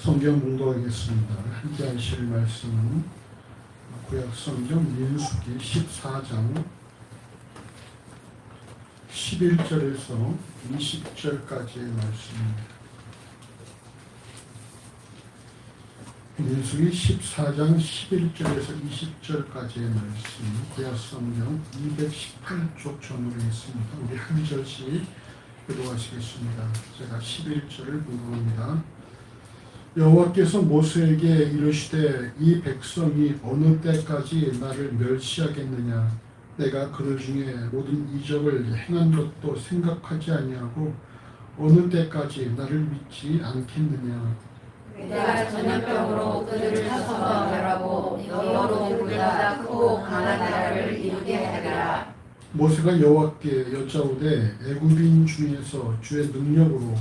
성경 공부하겠습니다. 함께 하실 말씀은 구약 성경 민수기 14장 11절에서 20절까지의 말씀입니다. 민수기 14장 11절에서 20절까지의 말씀, 구약 성경 218쪽 전후로 있습니다. 우리 한 절씩 교독하시겠습니다. 제가 11절을 공부합니다. 여호와께서 모세에게 이르시되 이 백성이 어느 때까지 나를 멸시하겠느냐. 내가 그들 중에 모든 이적을 행한 것도 생각하지 아니하고 어느 때까지 나를 믿지 않겠느냐. 내가 전염병으로 그들을 쳐서 멸하고 너희로보다 크고 강한 나라를 이루게 하리라. 모세가 여호와께 여짜오되 애굽인 중에서 주의 능력으로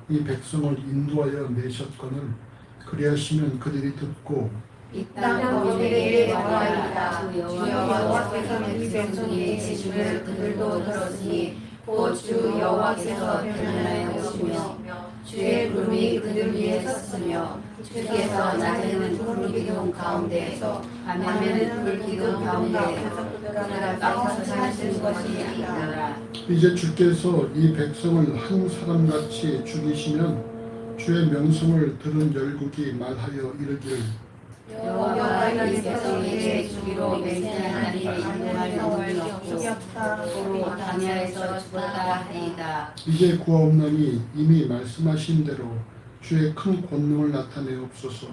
이 백성을 인도하여 내셨거늘 그리하시면 그들이 듣고 이 땅 거민에게 말하리라. 주 여호와께서 이 백성이 계심을 그들도 들었으니 곧 주 여호와께서 변연하여 오시며 주의 구름이 그들 위에 섰으며 주께서 낮에는 구름 기둥 가운데에서 밤에는 불 기둥 가운데에서 그들을 땅에서 사신 것이 아니라. 이제 주께서 이 백성을 한 사람같이 죽이시면 주의 명성을 들은 열국이 말하여 이르기를 여호와가 이 백성에게 주기로 맹세하니 인도할 영혼이 없고 도로 광야에서 죽었다 하리이다. 이제 구하옵나니 이미 말씀하신 대로 주의 큰 권능을 나타내옵소서.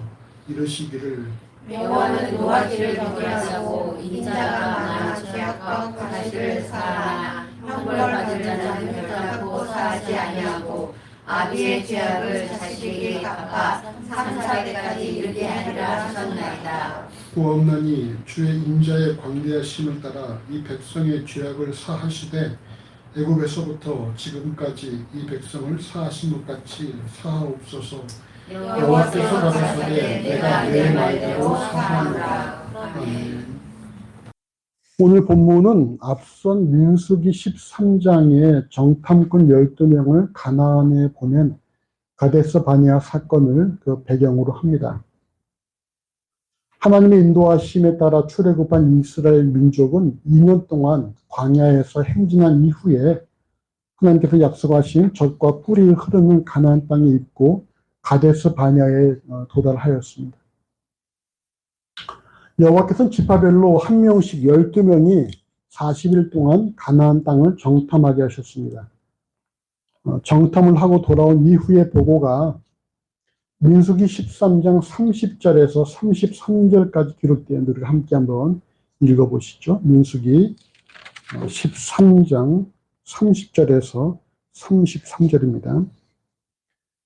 이르시기를 여호와는 노하기를 경외하고 인자가 많아 죄악과 가시를 사하나 형벌받은 자는 별하고 사하지 아니하고 아비의 죄악을 자식에게 갚아 3, 4대까지 이르게 하리라 하셨나이다. 구하옵나니 주의 인자의 광대하심을 따라 이 백성의 죄악을 사하시되 애굽에서부터 지금까지 이 백성을 사하신 것 같이 사하옵소서. 여호와께서 가라사대 내가 내 말대로 사하노라. 아멘. 오늘 본문은 앞선 민수기 13장의 정탐꾼 12명을 가나안에 보낸 가데스 바네아 사건을 그 배경으로 합니다. 하나님의 인도하심에 따라 출애굽한 이스라엘 민족은 2년 동안 광야에서 행진한 이후에 하나님께서 약속하신 젖과 꿀이 흐르는 가나안 땅에 있고 가데스 바네아에 도달하였습니다. 여호와께서는 지파별로 한 명씩 12명이 40일 동안 가나안 땅을 정탐하게 하셨습니다. 정탐을 하고 돌아온 이후의 보고가 민수기 13장 30절에서 33절까지 기록된 우리가 함께 한번 읽어보시죠. 민수기 13장 30절에서 33절입니다.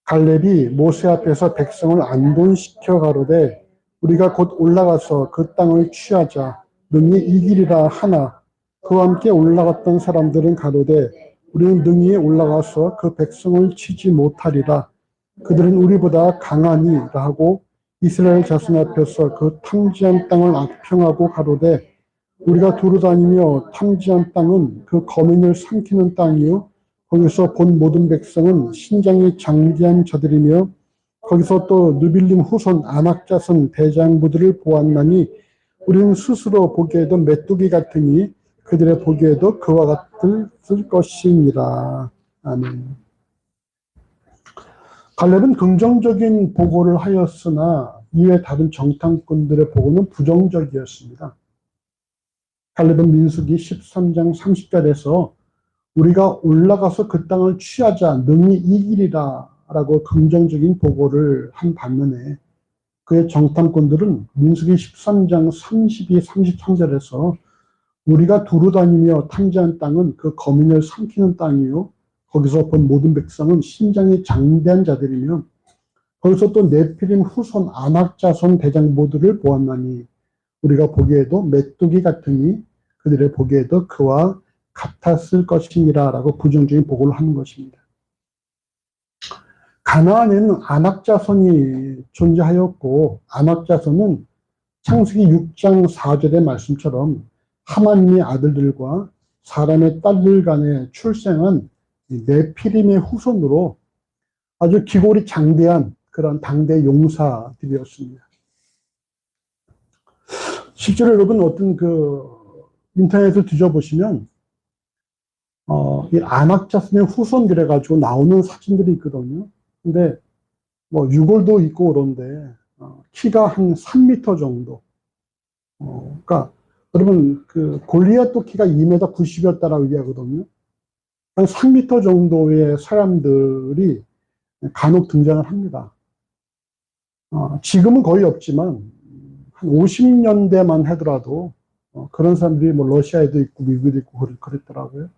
갈렙이 모세 앞에서 백성을 안돈시켜 가로되 우리가 곧 올라가서 그 땅을 취하자. 능히 이기리라 하나 그와 함께 올라갔던 사람들은 가로되 우리는 능히 올라가서 그 백성을 치지 못하리라. 그들은 우리보다 강하니라 하고 이스라엘 자손 앞에서 그 탐지한 땅을 악평하고 가로되 우리가 두루다니며 탐지한 땅은 그 거민을 삼키는 땅이요 거기서 본 모든 백성은 신장이 장대한 자들이며 거기서 또 느빌림 후손 아낙 자손 대장부들을 보았나니 우리는 스스로 보기에도 메뚜기 같으니 그들의 보기에도 그와 같을 것이니라. 아멘. 갈렙은 긍정적인 보고를 하였으나 이외 다른 정탐꾼들의 보고는 부정적이었습니다. 갈렙은 민수기 13장 30절에서 우리가 올라가서 그 땅을 취하자 능히 이기리라 라고 긍정적인 보고를 한 반면에 그의 정탐꾼들은 민수기 13장 32, 33절에서 우리가 두루다니며 탐지한 땅은 그 거민을 삼키는 땅이요 거기서 본 모든 백성은 신장이 장대한 자들이며 거기서 또 네피림 후손 아낙 자손 대장부들을 보았나니 우리가 보기에도 메뚜기 같으니 그들의 보기에도 그와 같았을 것이니라 라고 부정적인 보고를 하는 것입니다. 가나안에는 아낙 자손이 존재하였고 아낙 자손은 창세기 6장 4절의 말씀처럼 하나님의 아들들과 사람의 딸들 간에 출생한 네피림의 후손으로 아주 기골이 장대한 그런 당대 용사들이었습니다. 실제로 여러분 어떤 인터넷을 뒤져보시면 이 안악자손의 후손들해 가지고 나오는 사진들이 있거든요. 근데 뭐 유골도 있고 그런데 키가 한 3m 정도. 그러니까 여러분 골리앗도 키가 2m 90이었다라고 얘기하거든요. 한 3m 정도의 사람들이 간혹 등장을 합니다. 지금은 거의 없지만 한 50년대만 하더라도 그런 사람들이 뭐 러시아에도 있고 미국에도 있고 그랬더라고요.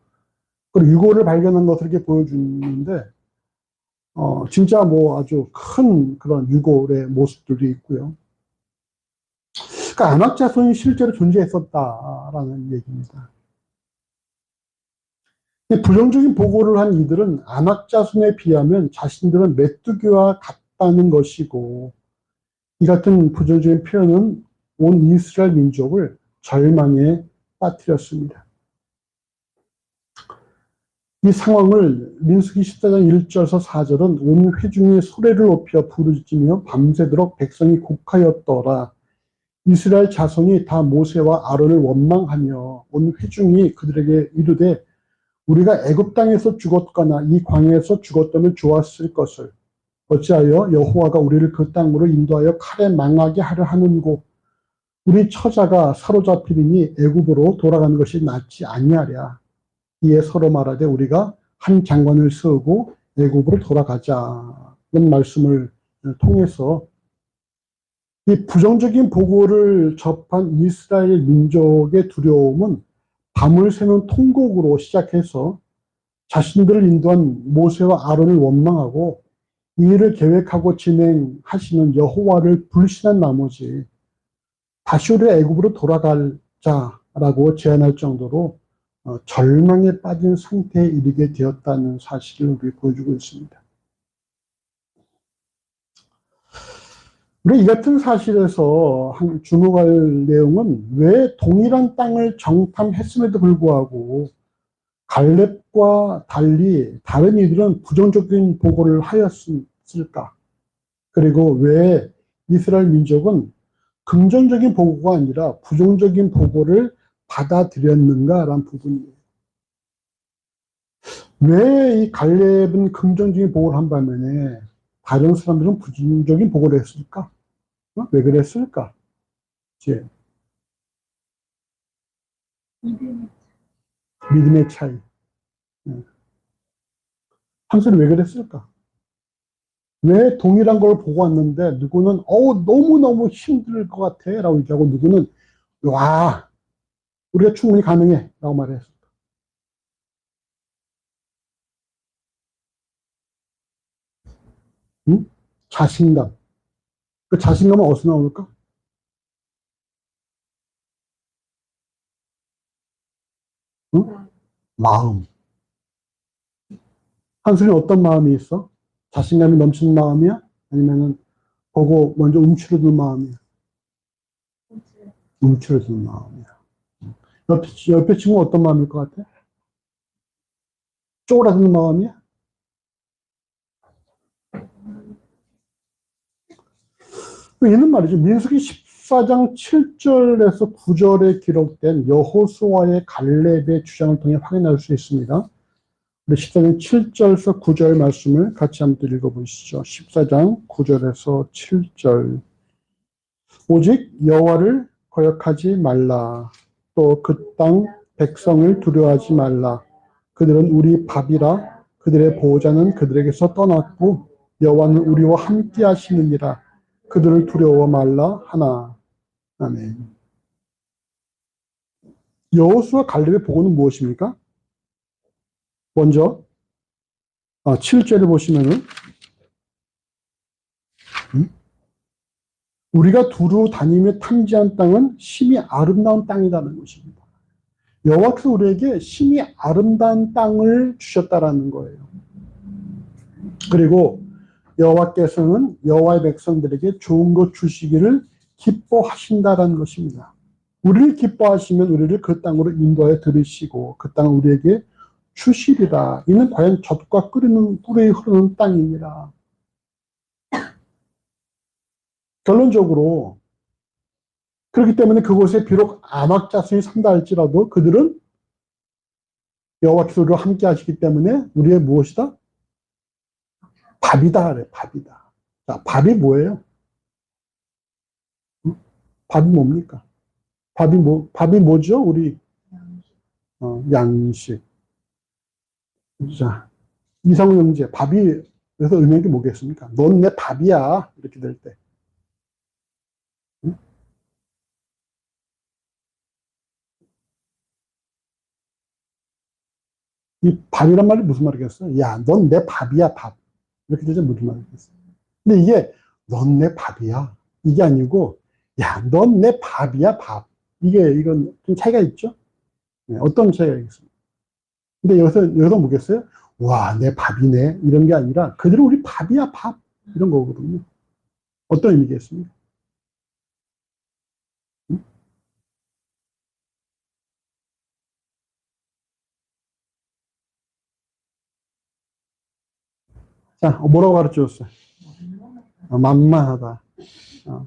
그리고 유골을 발견한 것을 이렇게 보여주는데 진짜 뭐 아주 큰 그런 유골의 모습들도 있고요. 그러니까 안악자손이 실제로 존재했었다라는 얘기입니다. 부정적인 보고를 한 이들은 안악자손에 비하면 자신들은 메뚜기와 같다는 것이고, 이 같은 부정적인 표현은 온 이스라엘 민족을 절망에 빠뜨렸습니다. 이 상황을 민수기 14장 1절에서 4절은 온 회중이 소리를 높여 부르짖으며 밤새도록 백성이 곡하였더라. 이스라엘 자손이 다 모세와 아론을 원망하며 온 회중이 그들에게 이르되 우리가 애굽 땅에서 죽었거나 이 광야에서 죽었다면 좋았을 것을 어찌하여 여호와가 우리를 그 땅으로 인도하여 칼에 망하게 하려 하는고 우리 처자가 사로잡히리니 애굽으로 돌아가는 것이 낫지 아니하랴. 이에 서로 말하되 우리가 한 장관을 세우고 애굽으로 돌아가자는 말씀을 통해서 이 부정적인 보고를 접한 이스라엘 민족의 두려움은 밤을 새는 통곡으로 시작해서 자신들을 인도한 모세와 아론을 원망하고 이 일을 계획하고 진행하시는 여호와를 불신한 나머지 다시 우리 애굽으로 돌아가자라고 제안할 정도로 절망에 빠진 상태에 이르게 되었다는 사실을 우리 보여주고 있습니다. 우리 이 같은 사실에서 주목할 내용은 왜 동일한 땅을 정탐했음에도 불구하고 갈렙과 달리 다른 이들은 부정적인 보고를 하였을까? 그리고 왜 이스라엘 민족은 긍정적인 보고가 아니라 부정적인 보고를 받아들였는가라는 부분이에요. 왜 이 갈렙은 긍정적인 보고를 한 반면에 다른 사람들은 부정적인 보고를 했을까? 왜 그랬을까? 이제 믿음의 차이. 한순이 왜 그랬을까? 왜 동일한 걸 보고 왔는데 누구는 너무너무 힘들 것 같아 라고 얘기하고 누구는 와 우리가 충분히 가능해 라고 말했을까? 응? 자신감. 그 자신감은 어디서 나올까? 응? 마음. 한순이 어떤 마음이 있어? 자신감이 넘치는 마음이야? 아니면은 보고 먼저 움츠러드는 마음이야? 움츠러드는 마음이야. 옆에 친구는 어떤 마음일 것 같아? 쪼그라드는 마음이야? 이는 말이죠. 민수기 14장 7절에서 9절에 기록된 여호수아의 갈렙의 주장을 통해 확인할 수 있습니다. 우리 14장 7절에서 9절 말씀을 같이 한번 읽어보시죠. 14장 9절에서 7절. 오직 여호와를 거역하지 말라. 또 그 땅 백성을 두려워하지 말라. 그들은 우리 밥이라. 그들의 보호자는 그들에게서 떠났고 여호와는 우리와 함께 하시느니라. 그들을 두려워 말라 하나. 아멘. 여호수아 갈렙의 보고는 무엇입니까? 먼저 7절을 보시면은 우리가 두루 다니며 탐지한 땅은 심히 아름다운 땅이라는 것입니다. 여호와께서 우리에게 심히 아름다운 땅을 주셨다라는 거예요. 그리고 여호와께서는 여호와의 백성들에게 좋은 것 주시기를 기뻐하신다라는 것입니다. 우리를 기뻐하시면 우리를 그 땅으로 인도하여 들으시고 그 땅을 우리에게 주시리라. 이는 과연 젖과 꿀이 흐르는 땅이니라. 결론적으로 그렇기 때문에 그곳에 비록 안악 자손이 산다 할지라도 그들은 여호와께서 우리와 함께 하시기 때문에 우리의 무엇이다? 밥이다 그래, 밥이다. 자, 밥이 뭐예요? 밥이 뭡니까? 밥이 뭐죠? 우리, 양식. 자, 이상우 형제, 밥이, 그래서 의미한 게 뭐겠습니까? 넌 내 밥이야. 이렇게 될 때. 응? 이 밥이란 말이 무슨 말이겠어요? 야, 넌 내 밥이야, 밥. 이렇게 되자 무슨 말이겠어요? 근데 이게, 넌 내 밥이야. 이게 아니고, 야, 넌 내 밥이야, 밥. 이건 좀 차이가 있죠? 네, 어떤 차이가 있습니까? 근데 여기서 뭐겠어요? 와, 내 밥이네. 이런 게 아니라, 그대로 우리 밥이야, 밥. 이런 거거든요. 어떤 의미겠습니까? 응? 자, 뭐라고 가르쳐 줬어요? 만만하다. 자,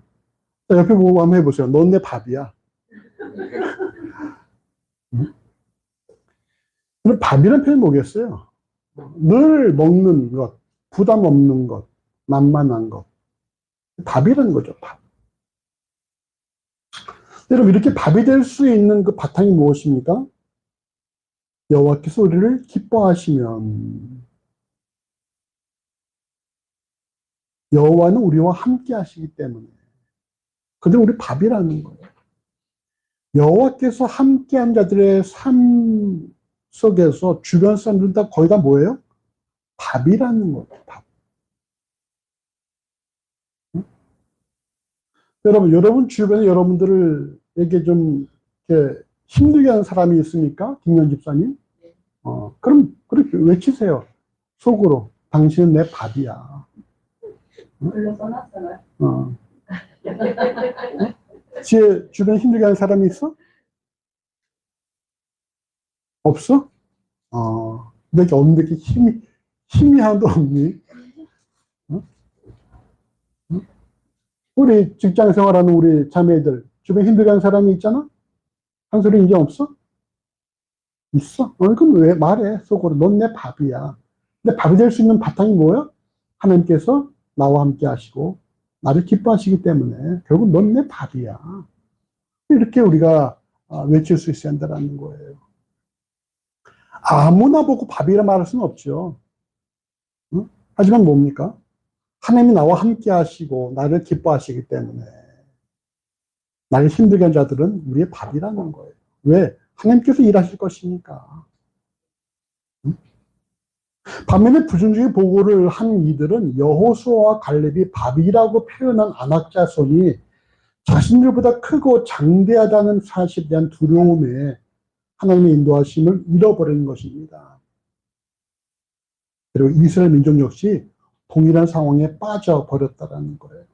옆에 보고 한번 해보세요. 넌 내 밥이야. 응? 그럼 밥이라는 표현이 뭐겠어요? 늘 먹는 것, 부담 없는 것, 만만한 것. 밥이라는 거죠, 밥. 여러분, 이렇게 밥이 될 수 있는 그 바탕이 무엇입니까? 여호와께서 우리를 기뻐하시면, 여호와는 우리와 함께 하시기 때문에, 그들 우리 밥이라는 거예요. 여호와께서 함께한 자들의 삶 속에서 주변 사람들은 다 거의 다 뭐예요? 밥이라는 거예요, 밥. 응? 여러분 주변에 여러분들에게 좀 이렇게 힘들게 하는 사람이 있습니까? 김현 집사님? 그럼 그렇게 외치세요. 속으로. 당신은 내 밥이야. 글로 써놨어요. 어. 제 주변에 힘들게 하는 사람이 있어? 없어? 내게 없는데 이렇게 힘이 하나도 없니? 어? 어? 우리 직장 생활하는 우리 자매들, 주변에 힘들게 하는 사람이 있잖아? 한 소리 인정 없어? 있어? 그럼 왜 말해? 속으로. 넌 내 밥이야. 근데 밥이 될 수 있는 바탕이 뭐야? 하나님께서 나와 함께 하시고, 나를 기뻐하시기 때문에, 결국 넌 내 밥이야. 이렇게 우리가 외칠 수 있어야 한다는 거예요. 아무나 보고 밥이라 말할 수는 없죠. 응? 하지만 뭡니까? 하나님이 나와 함께 하시고 나를 기뻐하시기 때문에 나를 힘들게 한 자들은 우리의 밥이라는 거예요. 왜? 하나님께서 일하실 것이니까. 응? 반면에 부정적인 보고를 한 이들은 여호수아와 갈렙이 밥이라고 표현한 안악 자손이 자신들보다 크고 장대하다는 사실에 대한 두려움에 하나님의 인도하심을 잃어버리는 것입니다. 그리고 이스라엘 민족 역시 동일한 상황에 빠져버렸다는 거예요.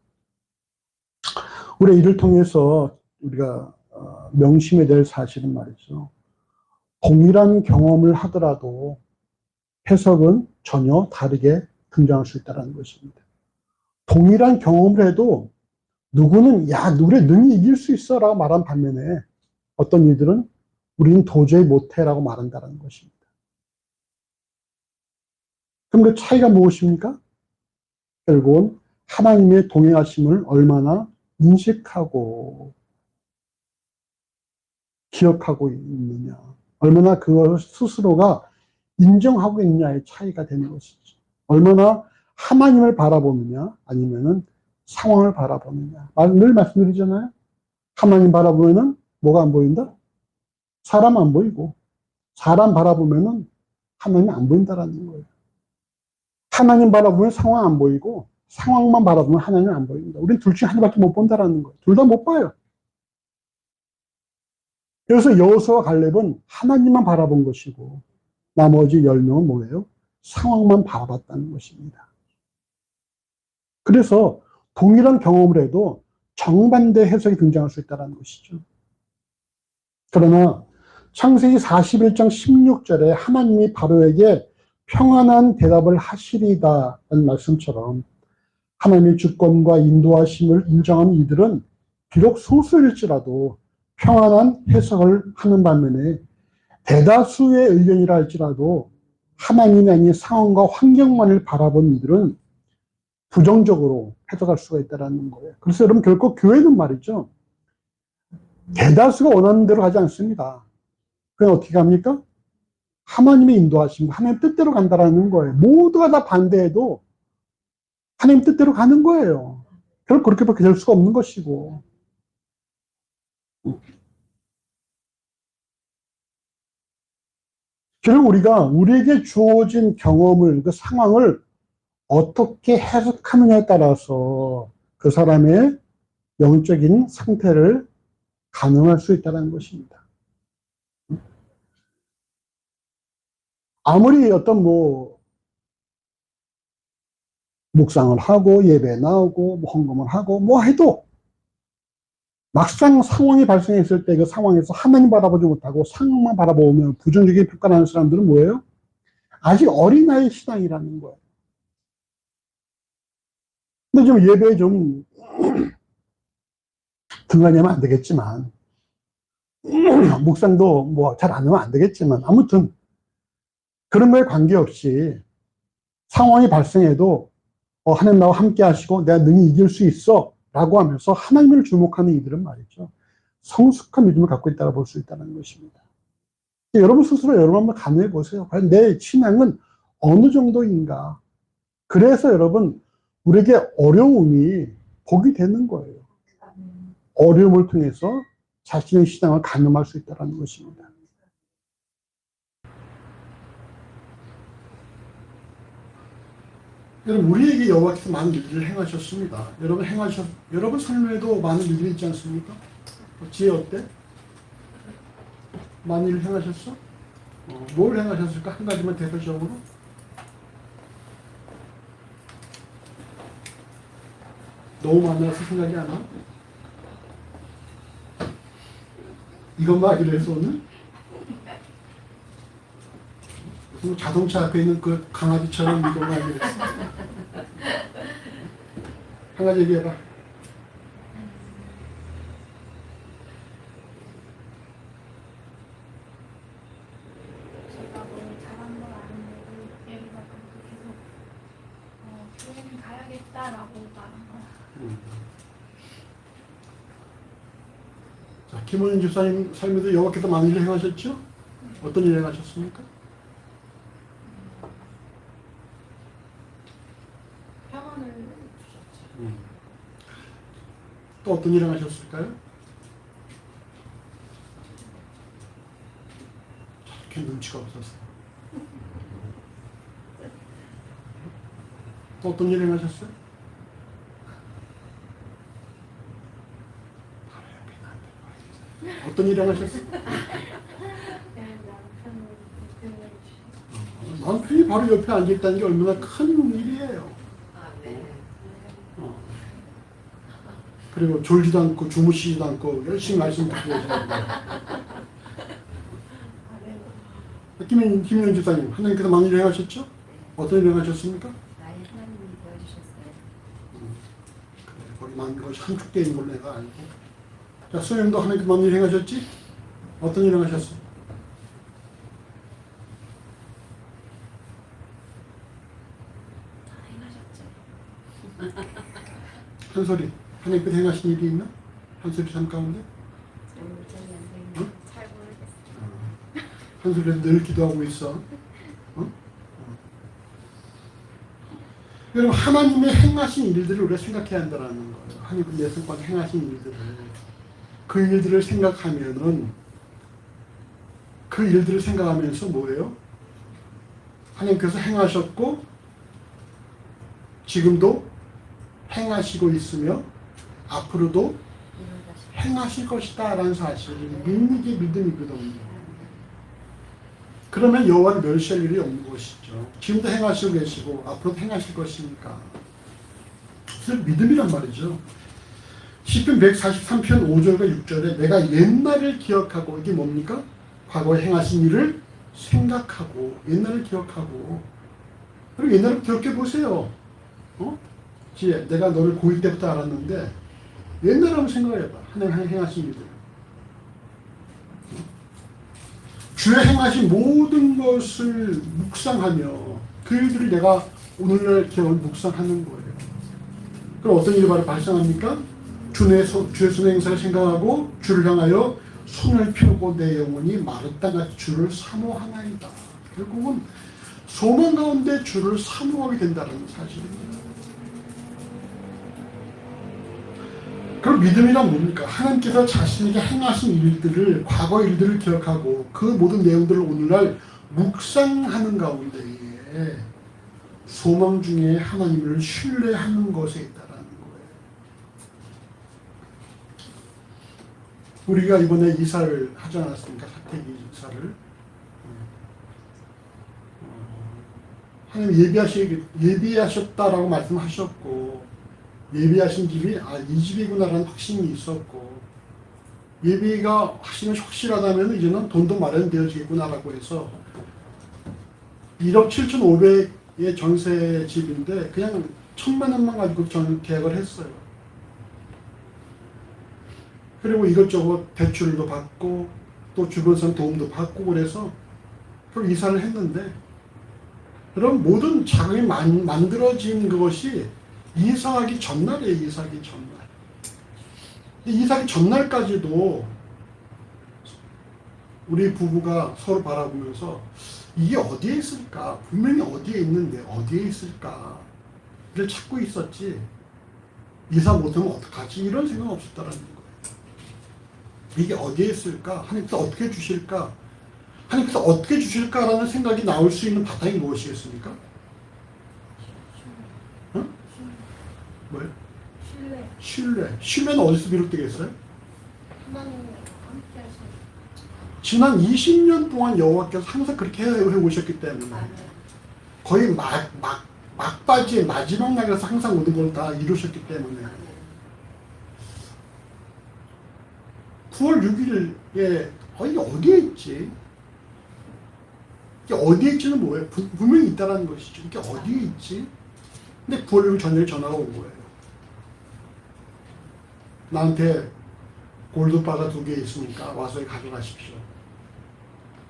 우리 이를 통해서 우리가 명심해야 될 사실은 말이죠. 동일한 경험을 하더라도 해석은 전혀 다르게 등장할 수 있다는 것입니다. 동일한 경험을 해도 누구는 야, 우리 능히 이길 수 있어 라고 말한 반면에 어떤 이들은 우리는 도저히 못해 라고 말한다는 것입니다. 그럼 그 차이가 무엇입니까? 결국은 하나님의 동행하심을 얼마나 인식하고 기억하고 있느냐, 얼마나 그걸 스스로가 인정하고 있느냐의 차이가 되는 것이죠. 얼마나 하나님을 바라보느냐, 아니면은 상황을 바라보느냐. 늘 말씀드리잖아요. 하나님 바라보면은 뭐가 안 보인다? 사람 안 보이고, 사람 바라보면은 하나님 안 보인다라는 거예요. 하나님 바라보면 상황 안 보이고, 상황만 바라보면 하나님 안 보입니다. 우리는 둘 중에 하나밖에 못 본다라는 거예요. 둘 다 못 봐요. 그래서 여호수아와 갈렙은 하나님만 바라본 것이고 나머지 10명은 뭐예요? 상황만 바라봤다는 것입니다. 그래서 동일한 경험을 해도 정반대 해석이 등장할 수 있다는 것이죠. 그러나 창세기 41장 16절에 하나님이 바로에게 평안한 대답을 하시리다라는 말씀처럼 하나님의 주권과 인도하심을 인정하는 이들은 비록 소수일지라도 평안한 해석을 하는 반면에 대다수의 의견이라 할지라도 하나님이 아닌 상황과 환경만을 바라본 이들은 부정적으로 해석할 수가 있다는 거예요. 그래서 여러분 결코 교회는 말이죠. 대다수가 원하는 대로 하지 않습니다. 그냥 어떻게 합니까? 하나님의 인도하심, 하나님 뜻대로 간다라는 거예요. 모두가 다 반대해도 하나님 뜻대로 가는 거예요. 결국 그렇게밖에 될 수가 없는 것이고. 결국 우리가 우리에게 주어진 경험을, 그 상황을 어떻게 해석하느냐에 따라서 그 사람의 영적인 상태를 가늠할 수 있다는 것입니다. 아무리 어떤 묵상을 하고 예배 나오고 헌금을 하고 해도 막상 상황이 발생했을 때 그 상황에서 하나님 바라보지 못하고 상황만 바라보면 부정적인 평가하는 사람들은 뭐예요? 아직 어린아이 신앙이라는 거예요. 근데 좀 예배에 좀 등한하면 안 되겠지만 묵상도 잘 안 하면 안 되겠지만 아무튼 그런 거에 관계없이 상황이 발생해도 하나님 나와 함께 하시고 내가 능히 이길 수 있어 라고 하면서 하나님을 주목하는 이들은 말이죠. 성숙한 믿음을 갖고 있다고 볼 수 있다는 것입니다. 여러분 스스로 여러분 한번 가늠해 보세요. 과연 내 신앙은 어느 정도인가. 그래서 여러분 우리에게 어려움이 복이 되는 거예요. 어려움을 통해서 자신의 신앙을 가늠할 수 있다는 것입니다. 여러분 우리에게 여호와께서 많은 일들을 행하셨습니다. 여러분 삶에도 많은 일들이 있지 않습니까? 지혜 어때? 많은 일을 행하셨어? 뭘 행하셨을까? 한 가지만 대표적으로. 너무 많아서 생각이 안 나? 이것만 하기로 해서 오늘? 자동차 앞에 있는 그 강아지처럼 이것만 하기로 했어. 한 가지 얘기해봐. 제가 뭘 잘한 건 아닌데도 얘기가 계속 교회는 가야겠다라고 말한 거야. 자, 김원윤 집사님 삶에도 여호와께서 많은 일을 행하셨죠? 어떤 일을 행하셨습니까? 평안을 주셨죠. 또 어떤 일을 하셨을까요? 저렇게 눈치가 없었어요. 또 어떤 일을 하셨어요? 어떤 일을 하셨어요? 남편이 바로 옆에 앉아있다는 게 얼마나 큰 일이에요. 그리고 졸지도 않고 주무시지도 않고 열심히 말씀 듣고 계시는 김현 집사님, 하나님께서 많은 일을 행하셨죠? 어떤 일을 행하셨습니까? 나의 하나님이 도와주셨어요. 그래, 거기 많은 것이 함축되어 있는 걸로 내가 알고. 자, 수영도 하나님께서 많은 일을 행하셨지? 어떤 일을 행하셨어? 행하셨죠. 한소리, 하나님께서 행하신 일이 있나? 한소리 삶 가운데? 응? 잘 모르겠어요. 한소리는 늘 기도하고 있어. 여러분, 하나님의 행하신 일들을 우리가 생각해야 한다는 거예요. 하나님 내 생각에 행하신 일들을. 그 일들을 생각하면은, 그 일들을 생각하면서 뭐예요? 하나님께서 행하셨고, 지금도 행하시고 있으며, 앞으로도 행하실 것이다 라는 사실을 믿는 게 믿음이거든요. 그러면 여호와를 멸시할 일이 없는 것이죠. 지금도 행하시고 계시고 앞으로도 행하실 것이니까. 그래서 믿음이란 말이죠. 시편 143편 5절과 6절에 내가 옛날을 기억하고, 이게 뭡니까? 과거에 행하신 일을 생각하고 옛날을 기억하고. 그리고 옛날을 기억해 보세요. 내가 너를 고1 때부터 알았는데 옛날에 한번 생각해봐. 하나님 행하신 일들. 주의 행하신 모든 것을 묵상하며 그 일들을 내가 오늘날 기억을 묵상하는 거예요. 그럼 어떤 일이 바로 발생합니까? 주의 손의 행사를 생각하고 주를 향하여 손을 펴고 내 영혼이 마르다 같이 주를 사모하나이다. 결국은 소망 가운데 주를 사모하게 된다는 사실입니다. 그럼 믿음이란 뭡니까? 하나님께서 자신에게 행하신 일들을, 과거 일들을 기억하고 그 모든 내용들을 오늘날 묵상하는 가운데에 소망 중에 하나님을 신뢰하는 것에 있다라는 거예요. 우리가 이번에 이사를 하지 않았습니까? 사택 이사를. 하나님 예비하셨다라고 말씀하셨고, 예비하신 집이 이 집이구나라는 확신이 있었고, 예비가 확실하다면 이제는 돈도 마련되어지겠구나라고 해서 1억 7,500의 전세 집인데 그냥 1,000만 원만 가지고 계약을 했어요. 그리고 이것저것 대출도 받고 또 주변선 도움도 받고 그래서 그럼 이사를 했는데, 그럼 모든 자금이 만들어진 것이 이사하기 전날이에요. 이사하기 전날. 이사하기 전날까지도 우리 부부가 서로 바라보면서 이게 어디에 있을까? 분명히 어디에 있는데 어디에 있을까?를 찾고 있었지. 이사 못하면 어떡하지? 이런 생각 없었다라는 거예요. 이게 어디에 있을까? 하나님께서 어떻게 주실까? 하나님께서 어떻게 주실까라는 생각이 나올 수 있는 바탕이 무엇이겠습니까? 응? 뭐예요? 신뢰. 신뢰는 어디서 비롯되겠어요? 하나님과 함께 하시는. 지난 20년 동안 여호와께서 항상 그렇게 해오셨기 때문에 거의 막바지의 마지막 날에서 항상 모든 걸 다 이루셨기 때문에 9월 6일에 이게 어디에 있지? 이게 어디에 있지는 뭐예요? 분명히 있다는 것이죠. 이게 어디에 있지? 근데 9월 6일 저녁에 전화가 온 거예요. 나한테 골드바가 2개 있으니까 와서 가져가십시오.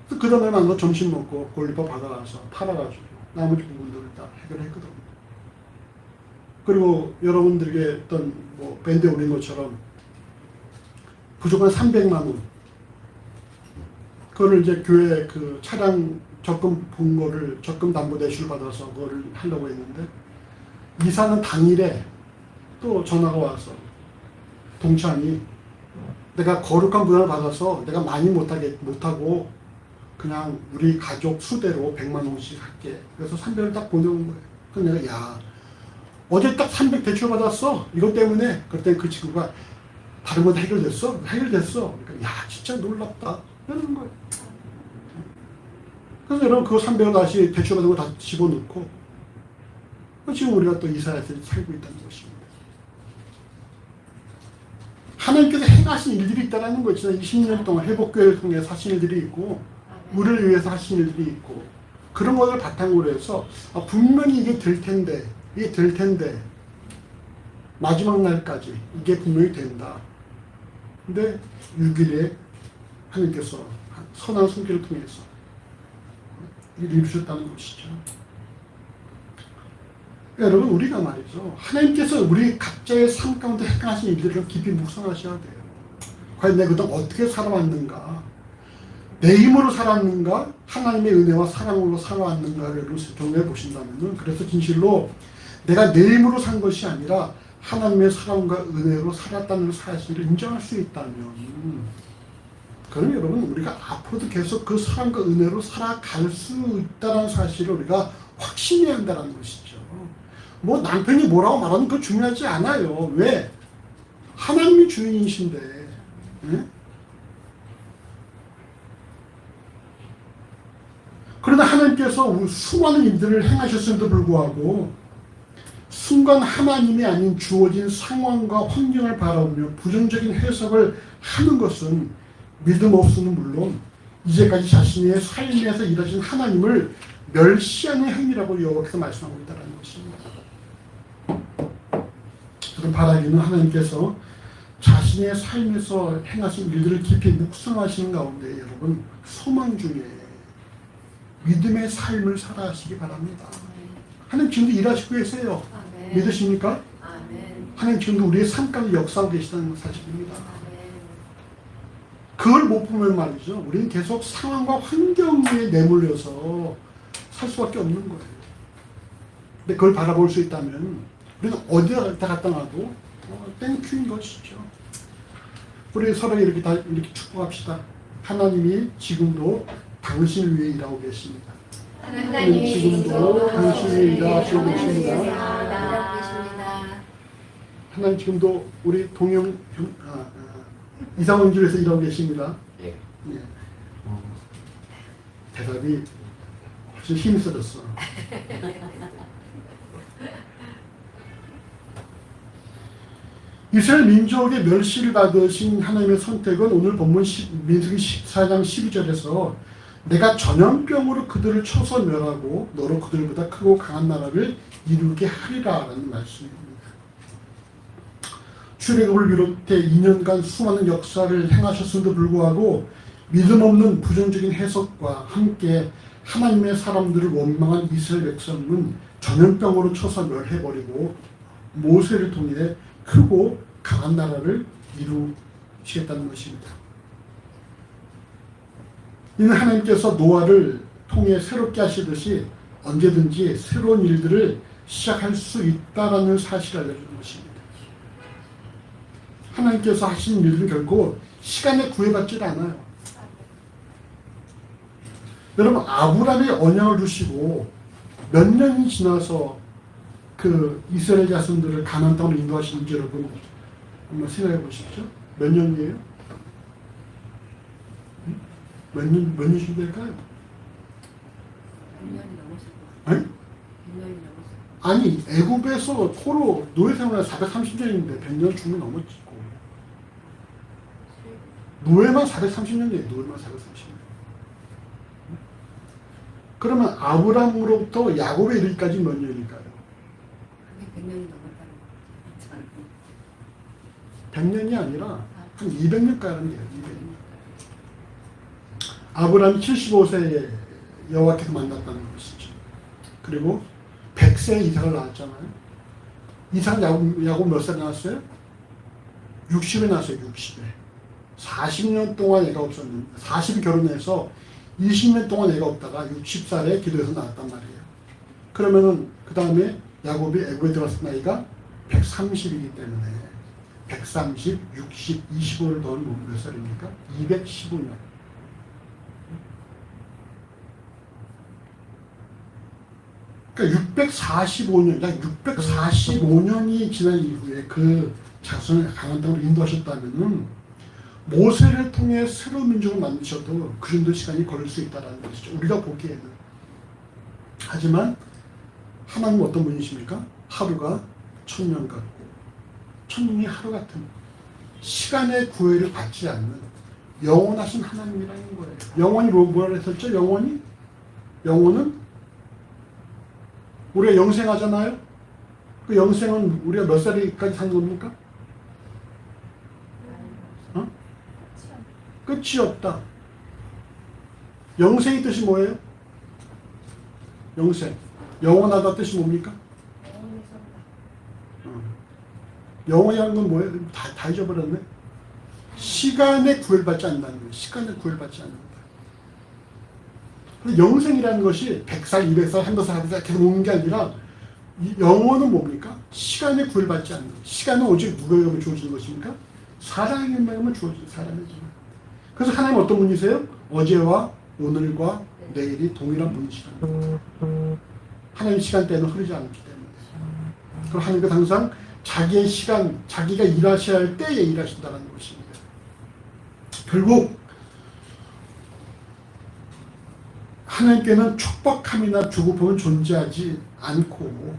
그 다음에 나도 점심 먹고 골드바 받아가서 팔아가지고 나머지 부분들을 다 해결했거든요. 그리고 여러분들에게 어떤 밴드에 올린 것처럼 부족한 300만 원, 그거를 이제 교회 그 차량 적금 본 거를 적금 담보 대출 받아서 그거를 하려고 했는데, 이사는 당일에 또 전화가 와서 동창이 내가 거룩한 분양을 받아서 내가 많이 못하고 그냥 우리 가족 수대로 100만 원씩 할게. 그래서 300을 딱 보내온 거예요. 그래서 내가 어제 딱 300 대출 받았어. 이것 때문에. 그랬더니 그 친구가 다른 건 해결됐어? 해결됐어. 그러니까 진짜 놀랍다. 이러는 거예요. 그래서 여러분 그거 300을 다시 대출 받은 거 다 집어넣고 지금 우리가 또 이사해서 살고 있다는 것입니다. 하나님께서 행하신 일들이 있다는 거 있잖아요. 20년 동안 회복교회를 통해서 하신 일들이 있고 우리를 위해서 하신 일들이 있고, 그런 것을 바탕으로 해서 분명히 이게 될 텐데 마지막 날까지 이게 분명히 된다. 근데 6일에 하나님께서 선한 손길을 통해서 이루셨다는 것이죠. 여러분, 우리가 말이죠, 하나님께서 우리 각자의 삶 가운데 행하신 일들을 깊이 묵상하셔야 돼요. 과연 내가 그동안 어떻게 살아왔는가, 내 힘으로 살았는가, 하나님의 은혜와 사랑으로 살아왔는가를 정리해 보신다면, 그래서 진실로 내가 내 힘으로 산 것이 아니라 하나님의 사랑과 은혜로 살았다는 사실을 인정할 수 있다면, 그럼 여러분, 우리가 앞으로도 계속 그 사랑과 은혜로 살아갈 수 있다는 사실을 우리가 확신해야 한다는 것이죠. 남편이 뭐라고 말하는 거 중요하지 않아요. 왜? 하나님이 주인이신데. 응? 그러나 하나님께서 수많은 일들을 행하셨음에도 불구하고 순간 하나님이 아닌 주어진 상황과 환경을 바라보며 부정적인 해석을 하는 것은 믿음 없음은 물론 이제까지 자신의 삶에서 일하신 하나님을 멸시하는 행위라고 여호와께서 말씀하고 있다는 것입니다. 저는 바라기는 하나님께서 자신의 삶에서 행하신 일들을 깊이 묵상하시는 가운데 여러분 소망 중에 믿음의 삶을 살아가시기 바랍니다. 하나님 지금도 일하시고 계세요. 아멘. 믿으십니까? 아멘. 하나님 지금도 우리의 삶 가운데 역사하고 계시다는 사실입니다. 아멘. 그걸 못 보면 말이죠. 우리는 계속 상황과 환경에 내몰려서 살 수밖에 없는 거예요. 근데 그걸 바라볼 수 있다면 우리는 어디다 갖다 놔도 땡큐인 것이죠. 우리 서로 이렇게 다 이렇게 축복합시다. 하나님이 지금도 당신을 위해 일하고 계십니다. 하나님이 지금도 당신을 위해 일하시고 계십니다. 일하고 계십니다. 하나님 지금도 우리 동영 이상원주에서 일하고 계십니다. 예. 예. 대답이 훨씬 힘이 써졌어. 이스라엘 민족의 멸시를 받으신 하나님의 선택은 오늘 본문 민수기 14장 12절에서 내가 전염병으로 그들을 쳐서 멸하고 너로 그들보다 크고 강한 나라를 이루게 하리라라는 말씀입니다. 출애굽을 비롯해 2년간 수많은 역사를 행하셨음에도 불구하고 믿음 없는 부정적인 해석과 함께 하나님의 사람들을 원망한 이스라엘 백성은 전염병으로 쳐서 멸해버리고 모세를 통해 크고 강한 나라를 이루시겠다는 것입니다. 이는 하나님께서 노아를 통해 새롭게 하시듯이 언제든지 새로운 일들을 시작할 수 있다라는 사실을 알려주는 것입니다. 하나님께서 하신 일은 결코 시간에 구애받지 않아요. 여러분 아브라함의 언약을 주시고 몇 년이 지나서 그 이스라엘 자손들을 가나안 땅으로 인도하시는지 여러분 한번 생각해 보십시오. 몇 년이에요? 몇 년씩 될까요? 100년이 넘었을 아니? 100년이 넘었을 아니 애굽에서 포로 노예 생활 430년인데 100년 충분히 넘었지. 노예만 430년이에요. 노예만 430년. 그러면 아브라함으로부터 야곱에 이르기까지 몇 년일까요? 그게 100년이 넘었다는 거죠. 100년이 아니라 한 200년까지 하는 거예요. 200년. 아브라함이 75세에 여호와께서 만났다는 것이죠. 그리고 100세에 이삭을 낳았잖아요. 이삭 야곱 몇 살에 낳았어요? 60에 낳았어요. 60에. 40년 동안 애가 없었는데 40이 결혼해서 20년 동안 애가 없다가 60살에 기도해서 낳았단 말이에요. 그러면은 그 다음에 야곱이 애굽에 들어갔을 나이가 130이기 때문에 130, 60, 25를 더하면 몇 살입니까? 215년. 그러니까 645년, 약 645년이 지난 이후에 그 자손을 강한 땅으로 인도하셨다면은 모세를 통해 새로운 민족을 만드셔도 그 정도 시간이 걸릴 수 있다는 것이죠. 우리가 보기에는. 하지만 하나님은 어떤 분이십니까? 하루가 1000년 같고 1000년이 하루 같은 시간의 구애를 받지 않는 영원하신 하나님이라는 거예요. 영원히 뭐라 했었죠? 영원은 우리가 영생하잖아요. 그 영생은 우리가 몇 살까지 사는 겁니까? 끝이 없다. 영생의 뜻이 뭐예요? 영생. 영원하다 뜻이 뭡니까? 영원이라는 건 뭐예요? 다 잊어버렸네. 시간에 구애받지 않는다는 거예요. 시간에 구애받지 않는다. 영생이라는 것이 100살, 200살, 300살 계속 오는 게 아니라 영원은 뭡니까? 시간에 구애받지 않는 거예요. 시간은 오직 누구에게 주어지는 것입니까? 사람에게만 주어지는 사람에게만. 그래서 하나님 어떤 분이세요? 어제와 오늘과 내일이 동일한 분이시라는 거예요. 하나님 시간대는 흐르지 않기 때문에. 그럼 하나님은 항상 자기의 시간, 자기가 일하셔야 할 때에 일하신다는 것입니다. 결국 하나님께는 촉박함이나 조급함은 존재하지 않고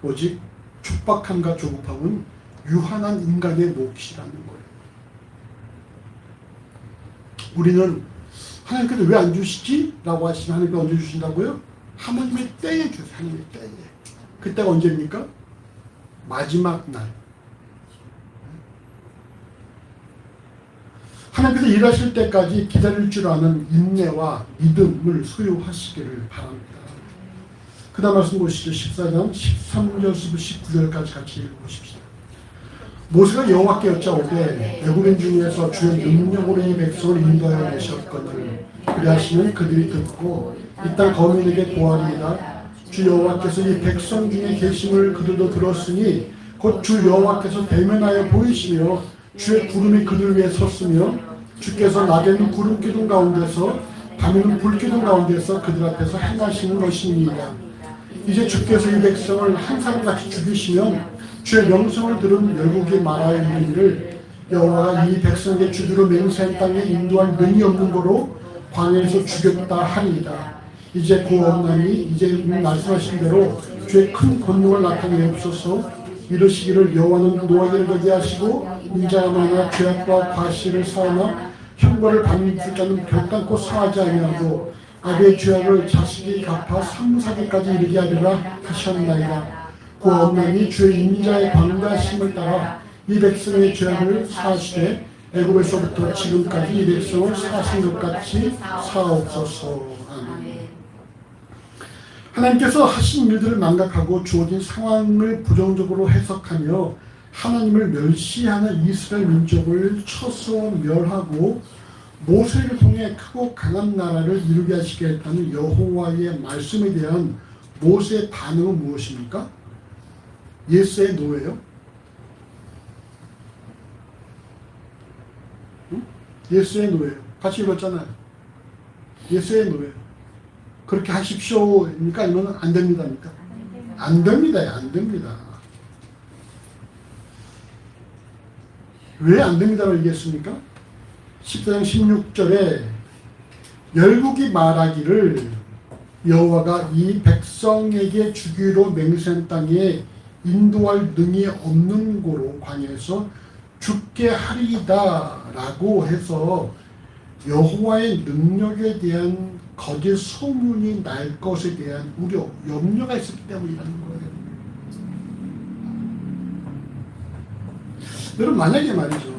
오직 촉박함과 조급함은 유한한 인간의 몫이라는 거예요. 우리는 하나님께서 왜 안 주시지? 라고 하시면 하나님께 언제 주신다고요? 하나님의 때에 주세요. 하나님의 때에. 그때가 언제입니까? 마지막 날. 하나님께서 일하실 때까지 기다릴 줄 아는 인내와 믿음을 소유하시기를 바랍니다. 그 다음 말씀 보시죠. 14장 13절부터 19절까지 같이 읽어보십시오. 모세가 여호와께 여짜오되 애굽인 중에서 주의 능력으로 이 백성을 인도하여 내셨거늘 그리하시면 그들이 듣고 이 땅 거민에게 고하리이다. 주 여호와께서 이 백성 중에 계심을 그들도 들었으니 곧 주 여호와께서 대면하여 보이시며 주의 구름이 그들 위에 섰으며 주께서 낮에는 구름 기둥 가운데서 밤에는 불 기둥 가운데서 그들 앞에서 행하시는 것이니이다. 이제 주께서 이 백성을 한 사람같이 죽이시면 주의 명성을 들은 열국이 말하여 이르기를 여호와가 이 백성에게 주기로 맹세한 땅에 인도할 능이 없는 거로 광야에서 죽였다 하리이다. 이제 구원하니 이제 말씀하신 대로 주의 큰 권능을 나타내옵소서. 이르시기를 여호와는 노하기를 거기 하시고 인자가 많아 죄악과 과실을 사하나 형벌을 받는 자는 결단코 사하지 아니하고 아비의 죄악을 자식이 갚아 상무사기까지 이르게 하리라 하셨나이다. 구원하니 주의 인자의 광대하심을 따라 이 백성의 죄악을 사하시되 애굽에서부터 지금까지 이 백성을 사하신 것 같이 사옵소서. 아멘. 하나님께서 하신 일들을 망각하고 주어진 상황을 부정적으로 해석하며 하나님을 멸시하는 이스라엘 민족을 쳐서 멸하고 모세를 통해 크고 강한 나라를 이루게 하시겠다는 여호와의 말씀에 대한 모세의 반응은 무엇입니까? 예스의 노예요? 응? 예스의 노예요. 같이 읽었잖아요. 예스의 노예요. 그렇게 하십시오입니까? 아니면 안 됩니다입니까? 안 됩니다. 안 됩니다. 왜 안 됩니다라고 얘기했습니까? 14장 16절에 열국이 말하기를 여호와가 이 백성에게 주기로 맹세한 땅에 인도할 능이 없는 고로 광야에서 죽게 하리이다 라고 해서 여호와의 능력에 대한 거짓 소문이 날 것에 대한 우려, 염려가 있었기 때문이라는 거예요. 여러분 만약에 말이죠.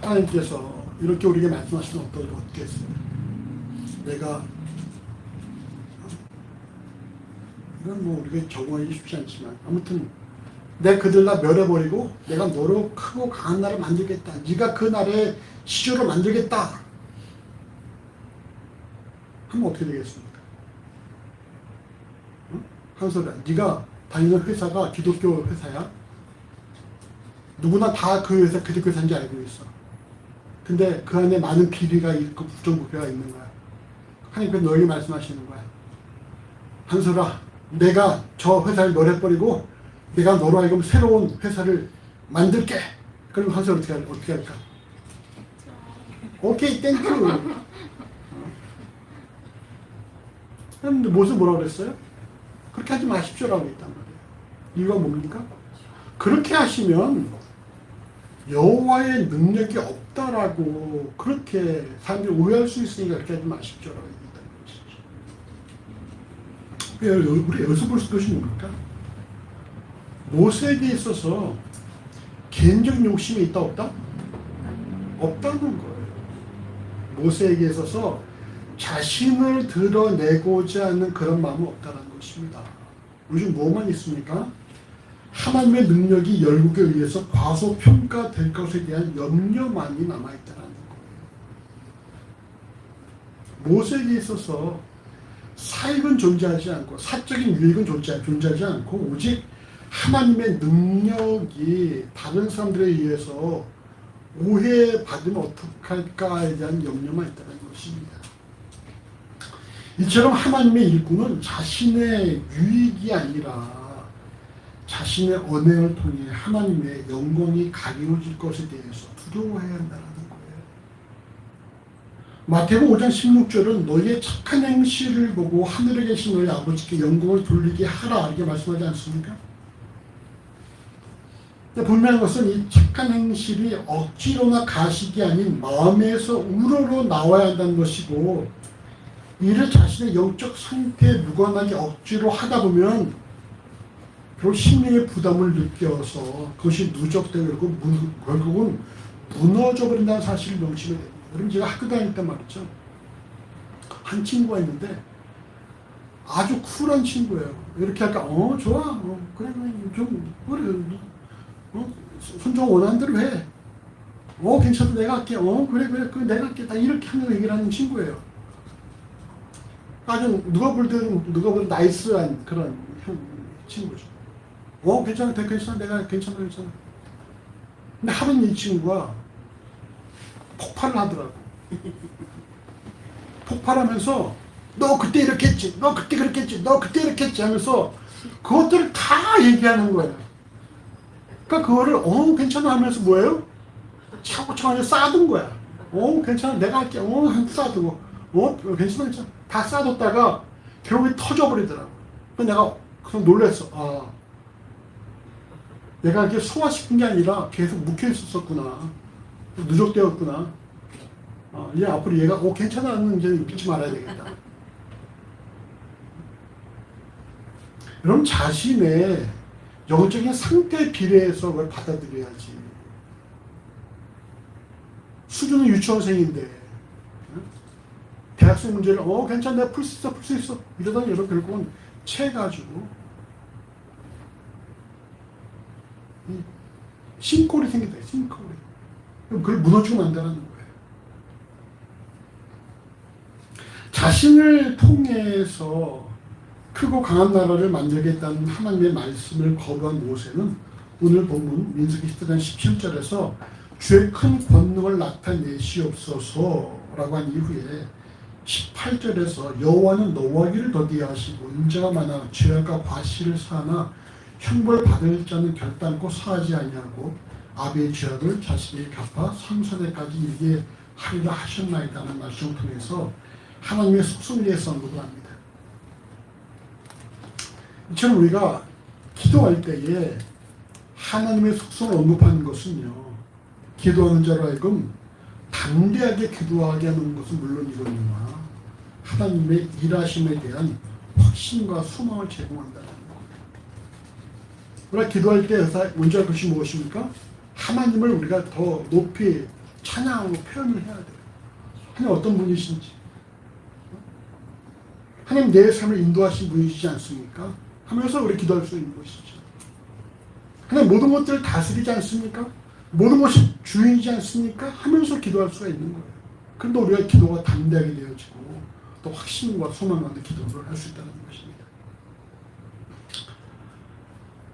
하나님께서 이렇게 우리에게 말씀하시면 어떻게 했어요? 내가 이건 뭐 우리가 적응하기 쉽지 않지만 아무튼 내가 그들 다 멸해버리고 내가 너로 크고 강한 나라를 만들겠다. 네가 그 나라의 시조를 만들겠다. 하면 어떻게 되겠습니까? 응? 한소리야. 네가 다니는 회사가 기독교 회사야. 누구나 다 그 회사 기독교 회사인지 알고 있어. 근데 그 안에 많은 비리가 있고 부정부패가 있는 거야. 하나님께서 너에게 말씀하시는 거야. 한솔아, 내가 저 회사를 멸해버리고 내가 너로 하여금 새로운 회사를 만들게. 그럼 한솔 어떻게 할까? 오케이, 땡큐. 그런데 뭐라고 그랬어요? 그렇게 하지 마십시오라고 했단 말이에요. 이유가 뭡니까? 그렇게 하시면 여호와의 능력이 없다라고 그렇게 사람들이 오해할 수 있으니까 그렇게 하지 마십시오라고 얘기했다는 것이죠. 우리 여기서 볼 것이 뭡니까? 모세에게 있어서 개인적인 욕심이 있다 없다? 없다는 거예요. 모세에게 있어서 자신을 드러내고자 하는 그런 마음은 없다는 것입니다. 요즘 뭐만 있습니까? 하나님의 능력이 열국에 의해서 과소평가될 것에 대한 염려만이 남아있다는 거예요. 모세에게 있어서 사익은 존재하지 않고 사적인 유익은 존재하지 않고 오직 하나님의 능력이 다른 사람들에 의해서 오해받으면 어떡할까에 대한 염려만 있다는 것입니다. 이처럼 하나님의 일꾼은 자신의 유익이 아니라 자신의 언행을 통해 하나님의 영광이 가리워질 것에 대해서 두려워해야 한다는 거예요. 마태복음 5장 16절은 너희의 착한 행실을 보고 하늘에 계신 너희 아버지께 영광을 돌리게 하라 이렇게 말씀하지 않습니까? 분명한 것은 이 착한 행실이 억지로나 가식이 아닌 마음에서 우러러 나와야 한다는 것이고 이를 자신의 영적 상태에 무관하게 억지로 하다 보면 결국 심리의 부담을 느껴서 그것이 누적되고 결국은 무너져 버린다는 사실을 명심해야 됩니다. 여러분 제가 학교 다닐 때 말이죠. 한 친구가 있는데 아주 쿨한 친구예요. 이렇게 할까? 좋아. 그래, 좀, 그래. 손정 원하는 대로 해. 괜찮아. 내가 할게. 그래. 그 내가 할게. 다 이렇게 하는 얘기를 하는 친구예요. 아주 누가 볼 때는 나이스한 그런 친구죠. 괜찮아. 내가 괜찮아. 근데 하루는 이 친구가 폭발을 하더라고. 폭발하면서 너 그때 이렇게 했지, 너 그때 그렇게 했지, 너 그때 이렇게 했지 하면서 그것들을 다 얘기하는 거예요. 그러니까 그거를 괜찮아 하면서 뭐예요? 차고차고 쌓아둔 거야. 괜찮아, 내가 할게. 쌓아두고 괜찮아 다 쌓아뒀다가 결국에 터져버리더라고. 그래서 내가 그래서 놀랐어. 내가 이렇게 소화시킨 게 아니라 계속 묵혀 있었구나. 누적되었구나. 이제 앞으로 얘가 괜찮아 하는 이제 믿지 말아야 되겠다. 여러분 자신의 영적인 상태에 비례해서 그걸 받아들여야지. 수준은 유치원생인데 대학생 문제를 괜찮아 내가 풀 수 있어 이러다가 여러분 결국은 채가지고 싱크홀이 생긴다. 싱크홀이. 그럼 그걸 무너지고 만다는 거예요. 자신을 통해서 크고 강한 나라를 만들겠다는 하나님의 말씀을 거부한 모세는 오늘 본문 민수기 10장 17절에서 주의 큰 권능을 나타내시옵소서라고 한 이후에 18절에서 여호와는 너와 길을 더디게 하시고 인자가 많아 죄악과 과실을 사하나 형벌 받을 자는 결단코 사하지 아니하고 아비의 죄악을 자식에게 갚아 3세대까지 일게 하리라 하셨나이다는 말씀을 통해서 하나님의 속성에 대해서 언급을 합니다. 이처럼 우리가 기도할 때에 하나님의 속성을 언급하는 것은요, 기도하는 자로 하여금 담대하게 기도하게 하는 것은 물론이거니와 하나님의 일하심에 대한 확신과 소망을 제공한다는 것. 우리가 기도할 때 먼저 할 것이 무엇입니까? 하나님을 우리가 더 높이 찬양하고 표현을 해야 돼요. 하나님 어떤 분이신지, 하나님 내 삶을 인도하신 분이시지 않습니까? 하면서 우리 기도할 수 있는 것이죠. 하나님 모든 것들을 다스리지 않습니까? 모든 것이 주인이지 않습니까? 하면서 기도할 수가 있는 거예요. 그런데 우리가 기도가 담대하게 되어지고 또 확신과 소망 가운데 기도를 할 수 있다는 것입니다.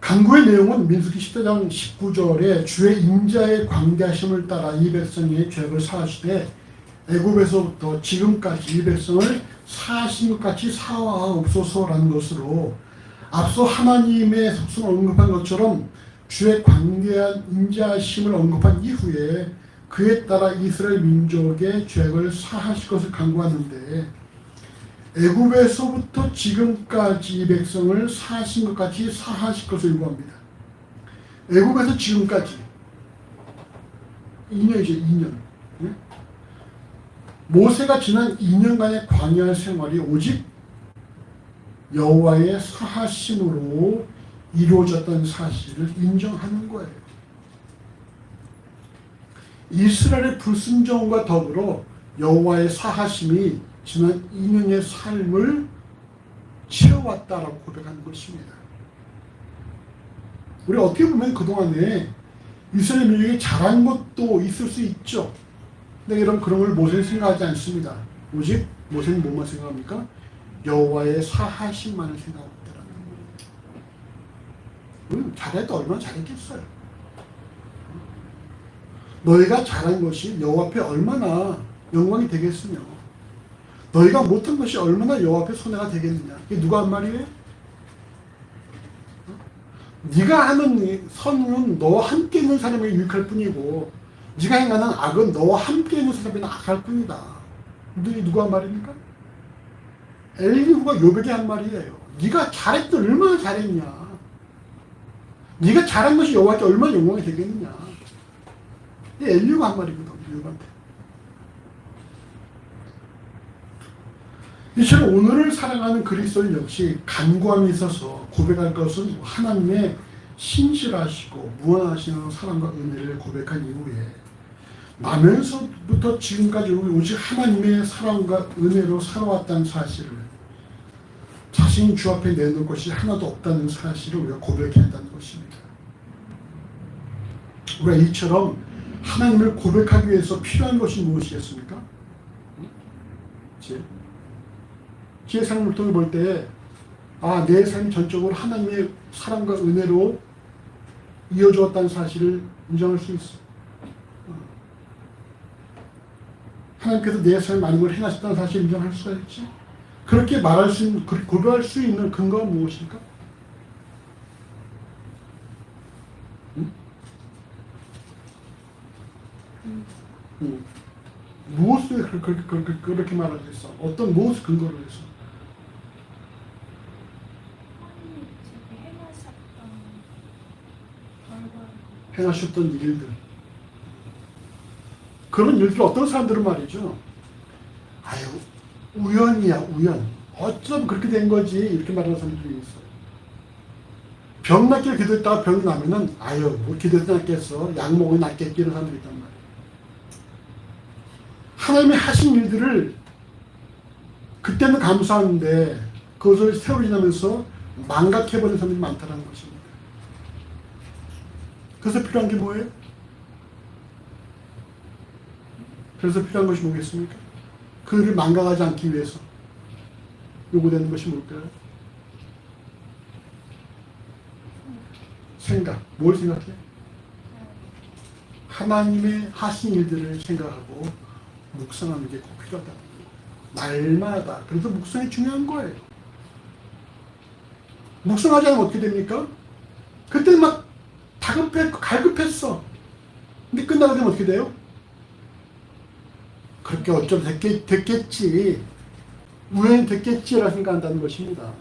간구의 내용은 민수기 10장 19절에 주의 인자의 광대하심을 따라 이 백성의 죄를 사하시되 애굽에서부터 지금까지 이 백성을 사하신 것 같이 사하옵소서라는 것으로 앞서 하나님의 속성을 언급한 것처럼 주의 광대한 인자하심을 언급한 이후에 그에 따라 이스라엘 민족의 죄를 사하실 것을 간구하는데 애굽에서부터 지금까지 이 백성을 사하신 것 같이 사하실 것을 요구합니다. 애굽에서 지금까지 2년이죠. 2년. 모세가 지난 2년간의 광야 생활이 오직 여호와의 사하심으로 이루어졌다는 사실을 인정하는 거예요. 이스라엘의 불순종과 더불어 여호와의 사하심이 지난 2년의 삶을 채워왔다라고 고백하는 것입니다. 우리 어떻게 보면 그동안에 이스라엘 민족이 잘한 것도 있을 수 있죠. 근데 여러분 그런 걸 모세는 생각하지 않습니다. 오직 모세는 뭐만 생각합니까? 여호와의 사하심만을 생각하고 있더라는 거예요. 잘해도 얼마나 잘했겠어요. 너희가 잘한 것이 여호와 앞에 얼마나 영광이 되겠으며 너희가 못한 것이 얼마나 여호와 앞에 손해가 되겠느냐. 이게 누가 한 말이에요? 네가 하는 선은 너와 함께 있는 사람에게 유익할 뿐이고 네가 행하는 악은 너와 함께 있는 사람에게 악할 뿐이다. 누가 한 말입니까? 엘리후가 요백에 한 말이에요. 네가 잘했든 얼마나 잘했냐. 네가 잘한 것이 여호와께 얼마나 영광이 되겠느냐. 이 엘리후가 한 말이거든. 요백한테. 이처럼 오늘을 살아가는 그리스도인 역시 간구함에 있어서 고백할 것은 하나님의 신실하시고 무한하신 사랑과 은혜를 고백한 이후에 나면서부터 지금까지 오직 하나님의 사랑과 은혜로 살아왔다는 사실을 자신이 주 앞에 내놓을 것이 하나도 없다는 사실을 우리가 고백해야 한다는 것입니다. 우리가 이처럼 하나님을 고백하기 위해서 필요한 것이 무엇이겠습니까? 지혜 삶을 통해 볼 때 내 삶이 전적으로 하나님의 사랑과 은혜로 이어주었다는 사실을 인정할 수 있어. 하나님께서 내 삶에 많은 걸 행하셨다는 사실을 인정할 수가 있지. 그렇게 말할 수 있는, 고백할 수 있는 근거가 무엇일까? 무엇을 그렇게 말하겠어? 어떤 무엇을 근거로 해서? 행하셨던 일들. 그런 일들 어떤 사람들은 말이죠. 아유, 우연이야, 우연. 어쩜 그렇게 된 거지. 이렇게 말하는 사람들이 있어요. 병 낫기를 기도했다가 병이 나면은, 아유, 뭐 기도했다 낫겠어. 약 먹으면 낫겠지. 이런 사람들이 있단 말이에요. 하나님이 하신 일들을 그때는 감사하는데 그것을 세월이 지나면서 망각해버린 사람들이 많다는 것입니다. 그래서 필요한 게 뭐예요? 그래서 필요한 것이 뭐겠습니까? 그를 망각하지 않기 위해서 요구되는 것이 뭘까요? 생각. 뭘 생각해? 하나님의 하신 일들을 생각하고 묵상하는 게 꼭 필요하다. 날마다. 그래서 묵상이 중요한 거예요. 묵상하지 않으면 어떻게 됩니까? 그때 막 갈급했어. 근데 끝나고 되면 어떻게 돼요? 그렇게 어쩜 됐겠지. 우연히 됐겠지라고 생각한다는 것입니다.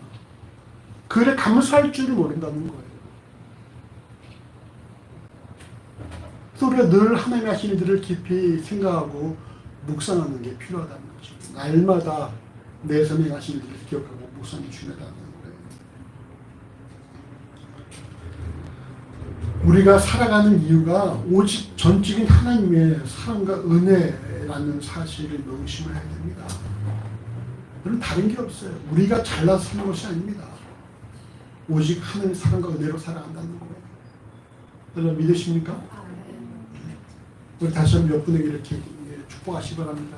그래 감사할 줄을 모른다는 거예요. 그래서 우리가 늘 하나님의 하신 일들을 깊이 생각하고 묵상하는 게 필요하다는 거죠. 날마다 내 삶에 하신 일들을 기억하고 묵상이 중요하다는 거예요. 우리가 살아가는 이유가 오직 전적인 하나님의 사랑과 은혜라는 사실을 명심해야 됩니다. 그건 다른 게 없어요. 우리가 잘나서 사는 것이 아닙니다. 오직 하나님의 사랑과 은혜로 살아간다는 거예요. 여러분 믿으십니까? 우리 다시 한번 몇 분에게 이렇게 축복하시기 바랍니다.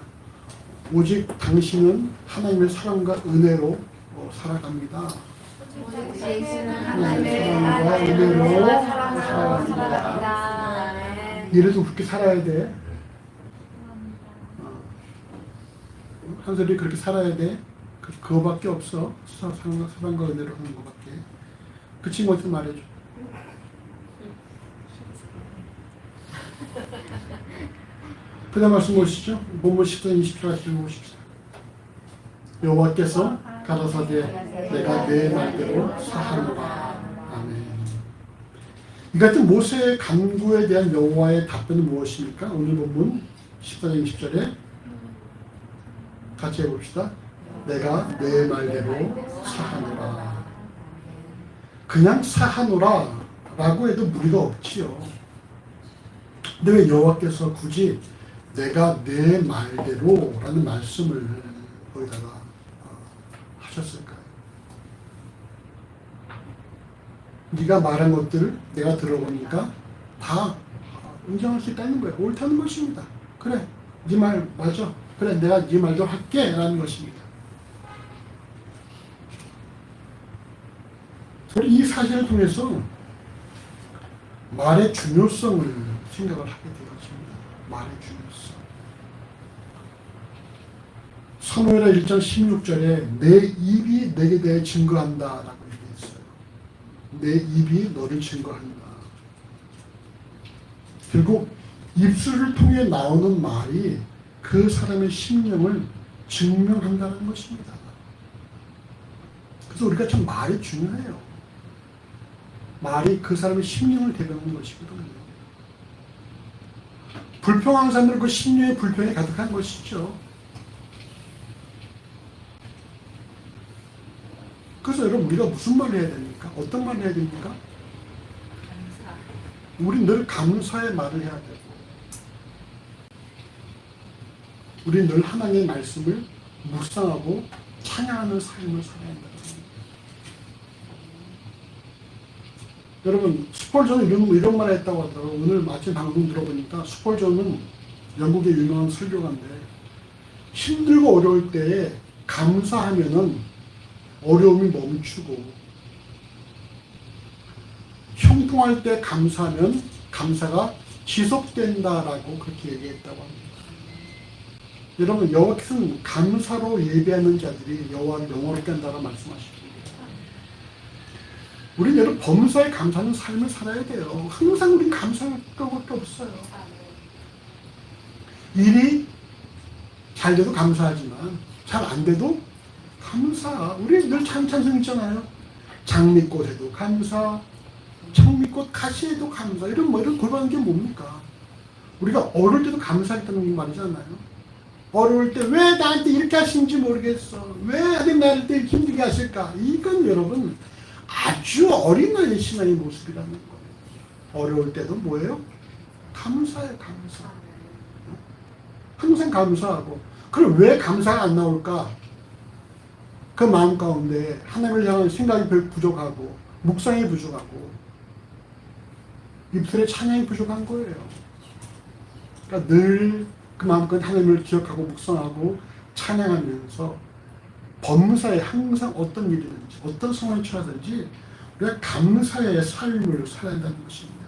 오직 당신은 하나님의 사랑과 은혜로 살아갑니다. 하나님의 사랑과 은혜로 살아갑니다. 이래도 그렇게 살아야 돼. 한솔이 그렇게 살아야 돼. 그거밖에 없어. 사랑과 은혜로 하는 것밖에. 그 친구한테 말해줘. 그 다음 말씀 보시죠. 본문 10장 20절 하시고 보십시오. 여호와께서 가라사대 내가 내 말대로 사하노라. 아멘. 이 같은 모세의 간구에 대한 여호와의 답변은 무엇입니까? 오늘 본문 10장 20절에 같이 해봅시다. 내가 내 말대로 사하노라. 그냥 사하노라 라고 해도 무리가 없지요. 근데 왜 여호와께서 굳이 내가 내 말대로 라는 말씀을 거기다가 하셨을까요? 네가 말한 것들을 내가 들어보니까 다 인정할 수 있다는 거예요. 옳다는 것입니다. 그래, 네 말 맞아. 그래, 내가 네 말대로 할게 라는 것입니다. 이 사실을 통해서 말의 중요성을 생각을 하게 되었습니다. 말의 중요성. 사무엘하 1장 16절에 내 입이 내게 대해 증거한다 라고 얘기했어요. 내 입이 너를 증거한다. 결국 입술을 통해 나오는 말이 그 사람의 심령을 증명한다는 것입니다. 그래서 우리가 참 말이 중요해요. 말이 그 사람의 심령을 대변하는 것이거든요. 불평하는 사람들은 그 심령의 불평이 가득한 것이죠. 그래서 여러분 우리가 무슨 말을 해야 됩니까? 어떤 말을 해야 됩니까? 우리 늘 감사의 말을 해야 되고 우리는 늘 하나님의 말씀을 묵상하고 찬양하는 삶을 살아야 한다. 여러분, 스폴전은 이런 말 했다고 하더라고요. 오늘 아침 방송 들어보니까 스폴전은 영국의 유명한 설교가인데 힘들고 어려울 때에 감사하면은 어려움이 멈추고 형통할 때 감사하면 감사가 지속된다라고 그렇게 얘기했다고 합니다. 여러분, 여호와께서는 감사로 예배하는 자들이 여호와를 영원롭게 한다고 말씀하십니다. 우리는 여러분 범사에 감사하는 삶을 살아야 돼요. 항상 우린 감사할 것밖에 없어요. 일이 잘 돼도 감사하지만 잘 안 돼도 감사. 우리 늘 찬송 있잖아요. 장미꽃에도 감사, 청미꽃 가시에도 감사. 이런 골반한 게 뭡니까? 우리가 어릴 때도 감사했다는 말이잖아요. 어려울 때 왜 나한테 이렇게 하시는지 모르겠어. 왜 하나님 나를 때 이렇게 힘들게 하실까? 이건 여러분 아주 어린아이의 신앙의 모습이라는 거예요. 어려울 때도 뭐예요? 감사해요, 감사. 항상 감사하고. 그럼 왜 감사가 안 나올까? 그 마음 가운데 하나님을 향한 생각이 부족하고 묵상이 부족하고 입술의 찬양이 부족한 거예요. 그러니까 늘 그 마음껏 하나님을 기억하고 묵상하고 찬양하면서 범사에 항상 어떤 일이든지 어떤 상황이 처하든지 우리가 감사의 삶을 살아야 한다는 것입니다.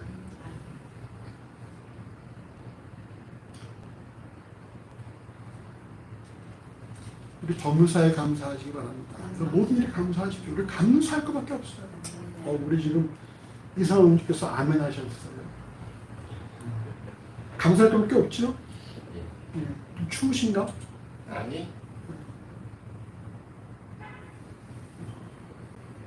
우리 범사에 감사하시기 바랍니다. 모든 일에 감사하십시오. 우리 감사할 것밖에 없어요. 우리 지금 이사원님께서 아멘 하셨어요. 감사할 것밖에 없죠? 좀 추우신가? 아니.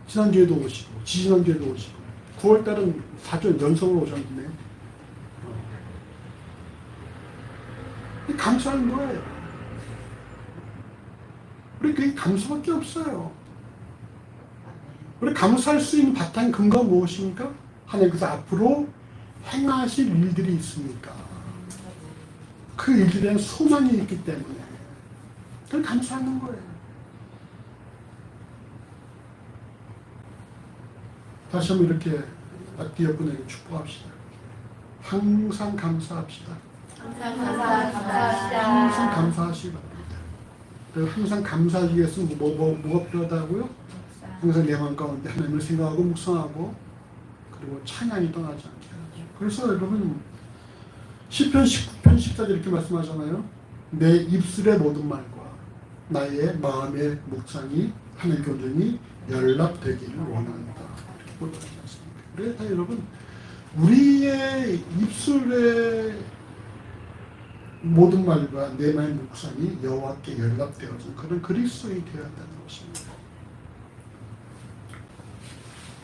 지난주에도 오시고 지지난주에도 오시고 9월달은 4주 연속으로 오셨는데 감사하는 거예요. 우리 그게 감사밖에 없어요. 우리 감사할 수 있는 바탕 근거가 무엇입니까? 하나님께서 앞으로 행하실 일들이 있으니까 그 일들에 대한 소망이 있기 때문에 그걸 감사하는 거예요. 다시 한번 이렇게 앞뒤 옆분에게 축복합시다. 항상 감사합시다. 항상 감사하시기 바랍니다. 항상 감사하기 위해서 뭐가 필요하다고요? 항상 내 마음 가운데 하나님을 생각하고 묵상하고 그리고 찬양이 떠나지 않게 하죠. 그래서 여러분 시편 19편 14절 이렇게 말씀하잖아요. 내 입술의 모든 말과 나의 마음의 묵상이 하나님께 온전히 연락되기를 원한다. 그래서 여러분 우리의 입술의 모든 말과 내 마음의 묵상이 여호와께 연락되어진 그런 그리스도인이 되어야 한다는 것입니다.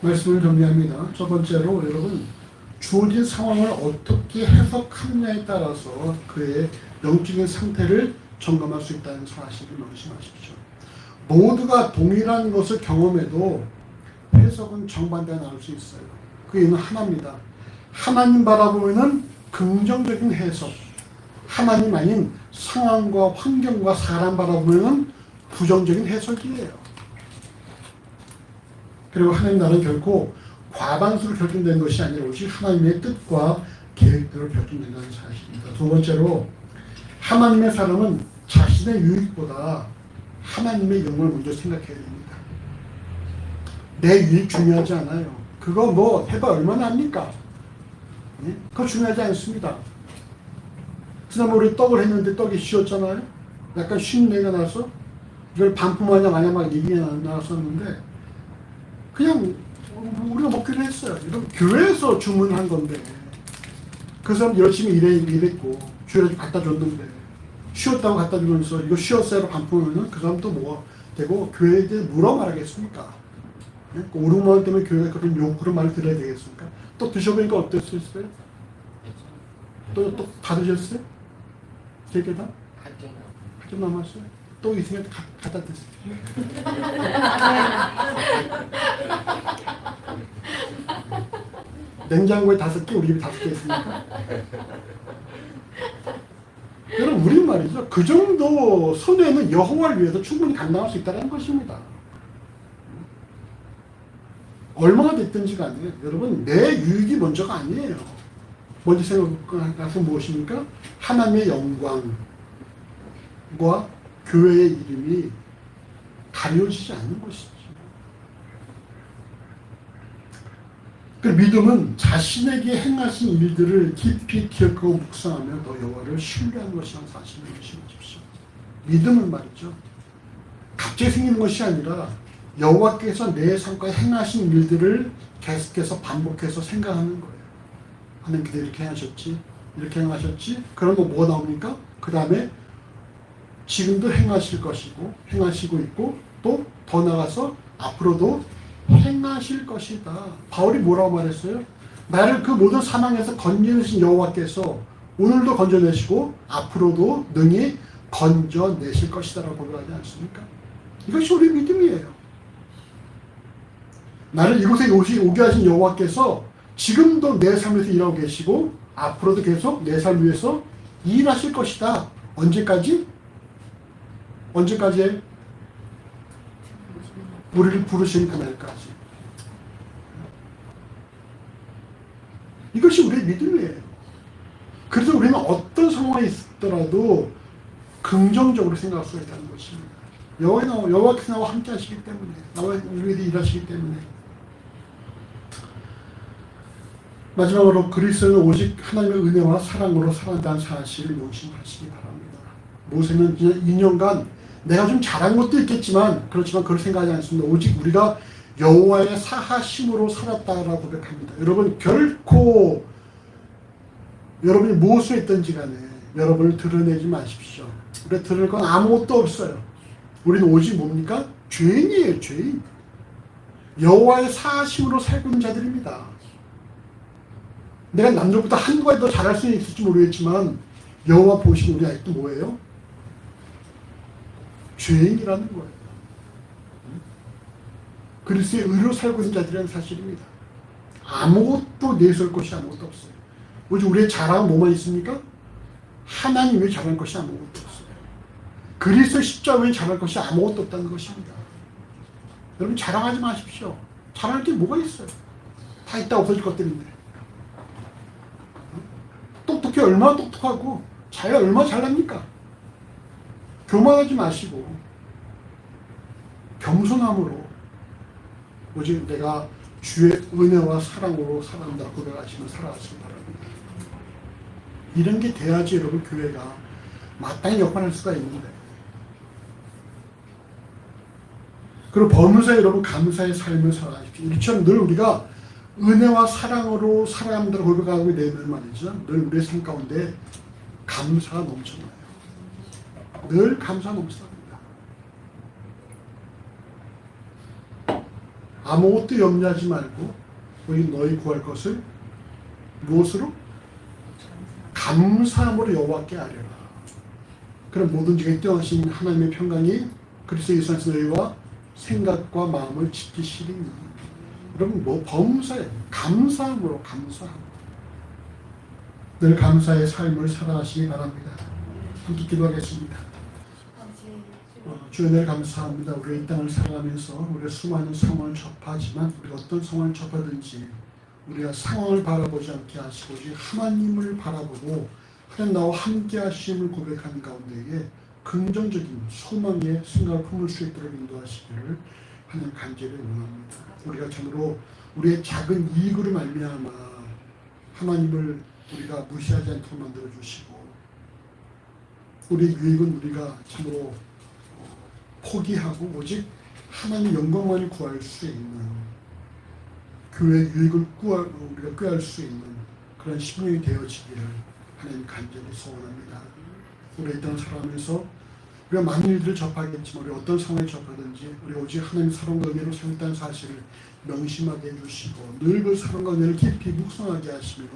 말씀을 정리합니다. 첫 번째로 여러분 주어진 상황을 어떻게 해석하느냐에 따라서 그의 영적인 상태를 점검할 수 있다는 사실을 명심하십시오. 모두가 동일한 것을 경험해도 해석은 정반대가 나올 수 있어요. 그 이유는 하나입니다. 하나님 바라보면 긍정적인 해석, 하나님 아닌 상황과 환경과 사람 바라보면 부정적인 해석이에요. 그리고 하나님 나라는 결코 과반수로 결정된 것이 아니라 오직 하나님의 뜻과 계획대로 결정된다는 사실입니다. 두 번째로 하나님의 사람은 자신의 유익보다 하나님의 영광을 먼저 생각해야 됩니다. 내 유익 중요하지 않아요. 그거 뭐 해봐 얼마나 합니까? 네? 그거 중요하지 않습니다. 지난번에 우리 떡을 했는데 떡이 쉬었잖아요. 약간 쉰 내가 나서 이걸 반품하냐 마냐 막 얘기가 나왔었는데 그냥 우리가 먹기로 했어요. 이런 교회에서 주문한 건데 그 사람 열심히 일했고 교회에 갖다 줬는데 쉬었다고 갖다 주면서 이거 쉬었어요 반품하면 그 사람 또 뭐가 되고 교회에 대해 뭐라 말하겠습니까? 네? 5, 6만 원 때문에 교회가 그런 말을 들어야 되겠습니까? 또 드셔보니까 어땠어요? 또 다 드셨어요? 3개 다? 좀 남았어요? 또 있으면 갖다 드세요. 냉장고에 5개, 우리 집에 5개 있으니까. 여러분 우리 말이죠. 그 정도 손해는 여호와를 위해서 충분히 감당할 수 있다는 것입니다. 얼마나 됐든지 간에 여러분 내 유익이 먼저가 아니에요. 먼저 생각하는 무엇입니까? 하나님의 영광과 교회의 이름이 가려지지 않는 것이죠. 그 믿음은 자신에게 행하신 일들을 깊이 기억하고 묵상하며 더 여호와를 신뢰하는 것이라는 사실을 의심하십시오. 믿음은 말이죠. 갑자기 생기는 것이 아니라 여호와께서 내 삶과 행하신 일들을 계속해서 반복해서 생각하는 거예요. 하나님께서 이렇게 하셨지, 이렇게 행하셨지. 그러면 뭐가 나옵니까? 그 다음에 지금도 행하실 것이고, 행하시고 있고, 또 더 나아가서 앞으로도 행하실 것이다. 바울이 뭐라고 말했어요? 나를 그 모든 사망에서 건져내신 여호와께서 오늘도 건져내시고 앞으로도 능히 건져내실 것이다 라고 고백하지 않습니까? 이것이 우리 믿음이에요. 나를 이곳에 오게 하신 여호와께서 지금도 내 삶에서 일하고 계시고 앞으로도 계속 내 삶 위해서 일하실 것이다. 언제까지? 언제까지? 우리를 부르시는 그날까지. 이것이 우리의 믿음이에요. 그래서 우리는 어떤 상황에 있더라도 긍정적으로 생각할 수 있다는 것입니다. 여호와께서 나와 함께 하시기 때문에, 나와 우리에게 일하시기 때문에. 마지막으로 그리스도는 오직 하나님의 은혜와 사랑으로 살아간다는 사실을 명심하시기 바랍니다. 모세는 그냥 2년간 내가 좀 잘한 것도 있겠지만 그렇지만 그걸 생각하지 않습니다. 오직 우리가 여호와의 사하심으로 살았다라고 고백합니다. 여러분 결코 여러분이 무엇을 했든지 간에 여러분을 드러내지 마십시오. 우리가 드러낼 건 아무것도 없어요. 우리는 오직 뭡니까? 죄인이에요. 죄인. 여호와의 사하심으로 살고 있는 자들입니다. 내가 남들보다 한두 가지 더 잘할 수 있을지 모르겠지만 여호와 보시는 우리 아직도 뭐예요? 죄인이라는 거예요. 그리스도의 의로 살고 있는 자들이라는 사실입니다. 아무것도 내세울 것이 아무것도 없어요. 오직 우리의 자랑은 뭐만 있습니까? 하나님 외에 자랑할 것이 아무것도 없어요. 그리스도의 십자가 외에 자랑할 것이 아무것도 없다는 것입니다. 여러분 자랑하지 마십시오. 자랑할 게 뭐가 있어요? 다 있다 없어질 것들인데. 똑똑해 얼마나 똑똑하고 자기가 얼마나 잘납니까? 교만하지 마시고 겸손함으로 오직 내가 주의 은혜와 사랑으로 살아간다 고백하시며 살아가시기 바랍니다. 이런 게 돼야지 여러분 교회가 마땅히 역할할 수가 있는데. 그리고 범사에 여러분 감사의 삶을 살아가십시오. 이처럼 늘 우리가 은혜와 사랑으로 살아간다고 고백하고 내면 말이죠. 늘 우리의 삶 가운데 감사가 넘쳐나요. 늘 감사 넘쳐납니다. 아무것도 염려하지 말고 우리 너희 구할 것을 무엇으로? 감사함으로 여호와께 아뢰라. 그럼 모든 지가 뛰어나신 하나님의 평강이 그리스도 예수 안에서 너희와 생각과 마음을 지키시리니. 여러분 뭐 범사에 감사함으로 감사함. 늘 감사의 삶을 살아가시기 바랍니다. 함께 기도하겠습니다. 주여 늘 감사합니다. 우리가 이 땅을 살아가면서 우리가 수많은 상황을 접하지만 우리가 어떤 상황을 접하든지 우리가 상황을 바라보지 않게 하시고 오직 하나님을 바라보고 하나님 나와 함께 하심을 고백하는 가운데에 긍정적인 소망의 생각을 품을 수 있도록 인도하시기를 하나님 간절히 원합니다. 우리가 참으로 우리의 작은 이익으로 말미암아 하나님을 우리가 무시하지 않도록 만들어 주시고 우리의 유익은 우리가 참으로 포기하고 오직 하나님의 영광만을 구할 수 있는 교회의 유익을 우리가 꾀할 수 있는 그런 심령이 되어지기를 하나님 간절히 소원합니다. 우리 이 땅을 살아가면서 우리가 많은 일들을 접하겠지만 우리 어떤 상황에 접하든지 우리 오직 하나님의 사랑과 은혜로 살았다는 사실을 명심하게 해주시고 늘 그 사랑과 은혜를 깊이 묵상하게 하시며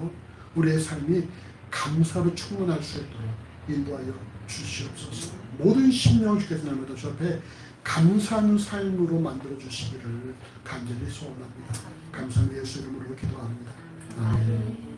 우리의 삶이 감사로 충만할 수 있도록 인도하여 주시옵소서. 모든 심령을 주께서 날마다 주 앞에 감사하는 삶으로 만들어 주시기를 간절히 소원합니다. 감사합니다. 예수 이름으로 기도합니다. 아멘.